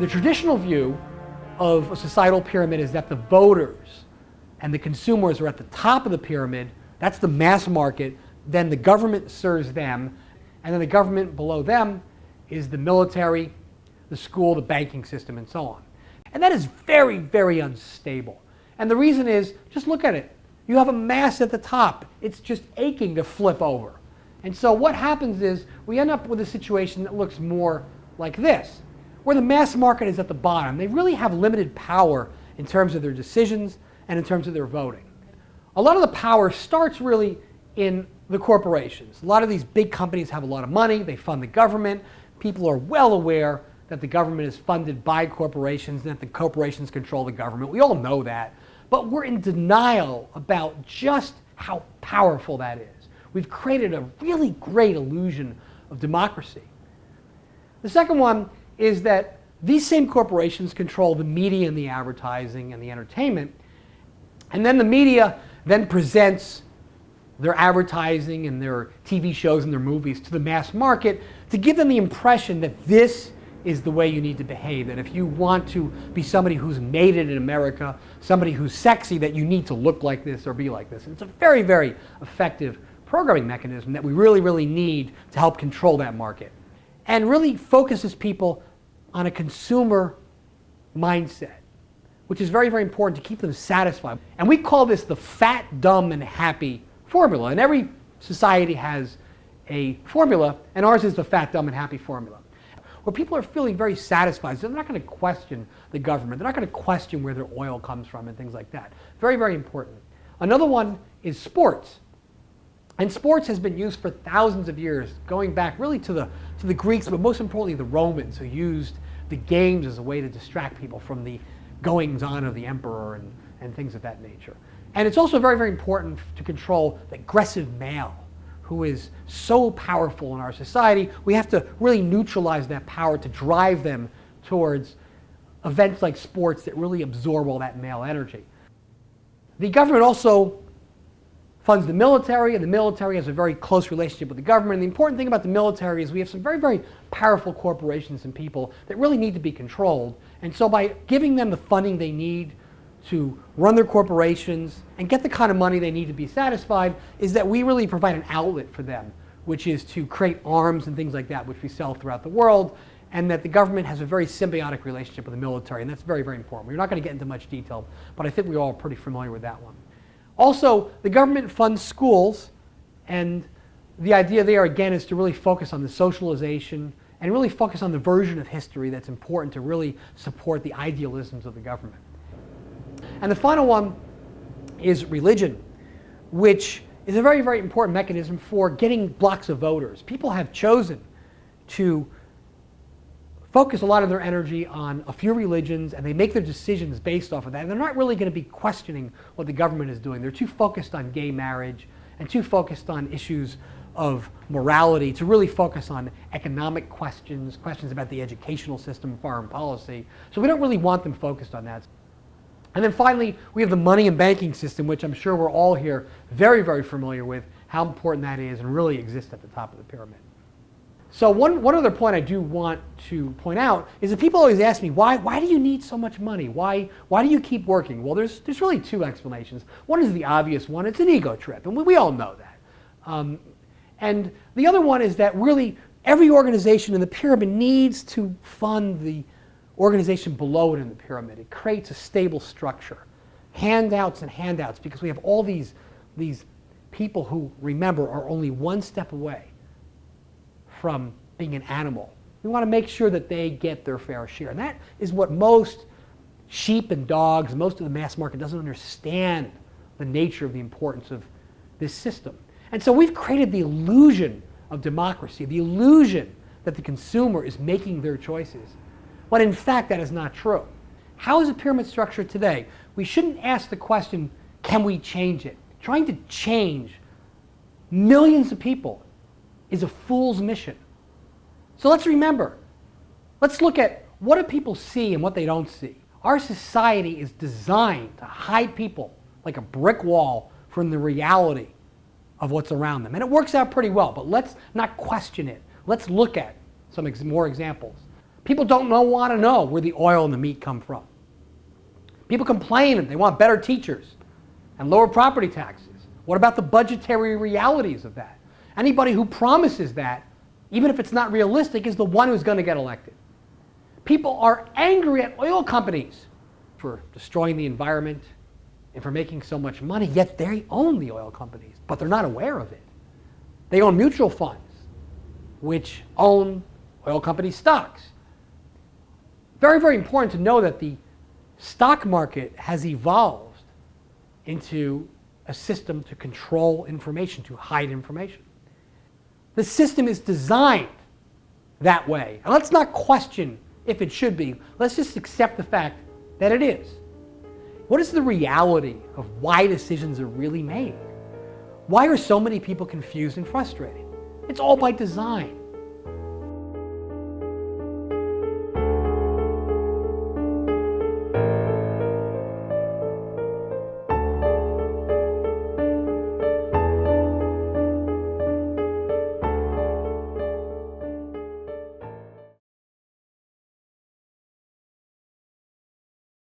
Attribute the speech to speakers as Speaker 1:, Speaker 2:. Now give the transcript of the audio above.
Speaker 1: The traditional view of a societal pyramid is that the voters and the consumers are at the top of the pyramid. That's the mass market. Then the government serves them. And then the government below them is the military, the school, the banking system, and so on. And that is very, very unstable. And the reason is, just look at it. You have a mass at the top. It's just aching to flip over. And so what happens is we end up with a situation that looks more like this, where the mass market is at the bottom. They really have limited power in terms of their decisions and in terms of their voting. A lot of the power starts really in the corporations. A lot of these big companies have a lot of money. They fund the government. People are well aware that the government is funded by corporations and that the corporations control the government. We all know that. But we're in denial about just how powerful that is. We've created a really great illusion of democracy. The second one is that these same corporations control the media and the advertising and the entertainment. And then the media then presents their advertising and their TV shows and their movies to the mass market to give them the impression that this is the way you need to behave, that if you want to be somebody who's made it in America, somebody who's sexy, that you need to look like this or be like this. And it's a very, very effective programming mechanism that we really, really need to help control that market. And really focuses people on a consumer mindset, which is very, very important to keep them satisfied. And we call this the fat, dumb, and happy formula. And every society has a formula, and ours is the fat, dumb, and happy formula, where people are feeling very satisfied. So they're not going to question the government. They're not going to question where their oil comes from and things like that. Very, very important. Another one is sports. And sports has been used for thousands of years, going back really to the Greeks, but most importantly the Romans, who used the games as a way to distract people from the goings-on of the emperor and things of that nature. And it's also very, very important to control the aggressive male, who is so powerful in our society. We have to really neutralize that power to drive them towards events like sports that really absorb all that male energy. The government also funds the military, and the military has a very close relationship with the government. And the important thing about the military is we have some very, very powerful corporations and people that really need to be controlled. And so by giving them the funding they need to run their corporations and get the kind of money they need to be satisfied, is that we really provide an outlet for them, which is to create arms and things like that, which we sell throughout the world, and that the government has a very symbiotic relationship with the military, and that's very, very important. We're not going to get into much detail, but I think we're all pretty familiar with that one. Also, the government funds schools, and the idea there, again, is to really focus on the socialization and really focus on the version of history that's important to really support the idealisms of the government. And the final one is religion, which is a very, very important mechanism for getting blocks of voters. People have chosen to focus a lot of their energy on a few religions, and they make their decisions based off of that. And they're not really going to be questioning what the government is doing. They're too focused on gay marriage and too focused on issues of morality to really focus on economic questions, questions about the educational system, foreign policy. So we don't really want them focused on that. And then finally, we have the money and banking system, which I'm sure we're all here very, very familiar with, how important that is and really exists at the top of the pyramid. So one other point I do want to point out is that people always ask me, why do you need so much money? Why do you keep working? Well, there's really two explanations. One is the obvious one. It's an ego trip, and we all know that. And the other one is that really every organization in the pyramid needs to fund the organization below it in the pyramid. It creates a stable structure. Handouts and handouts, because we have all these people who, remember, are only one step away from being an animal. We want to make sure that they get their fair share. And that is what most sheep and dogs, most of the mass market doesn't understand the nature of the importance of this system. And so we've created the illusion of democracy, the illusion that the consumer is making their choices, when in fact that is not true. How is a pyramid structured today? We shouldn't ask the question, can we change it? Trying to change millions of people is a fool's mission. So let's remember, let's look at what do people see and what they don't see. Our society is designed to hide people like a brick wall from the reality of what's around them. And it works out pretty well, but let's not question it. Let's look at some more examples. People don't want to know where the oil and the meat come from. People complain that they want better teachers and lower property taxes. What about the budgetary realities of that? Anybody who promises that, even if it's not realistic, is the one who's going to get elected. People are angry at oil companies for destroying the environment and for making so much money, yet they own the oil companies, but they're not aware of it. They own mutual funds, which own oil company stocks. Very, very important to know that the stock market has evolved into a system to control information, to hide information. The system is designed that way. And let's not question if it should be. Let's just accept the fact that it is. What is the reality of why decisions are really made? Why are so many people confused and frustrated? It's all by design.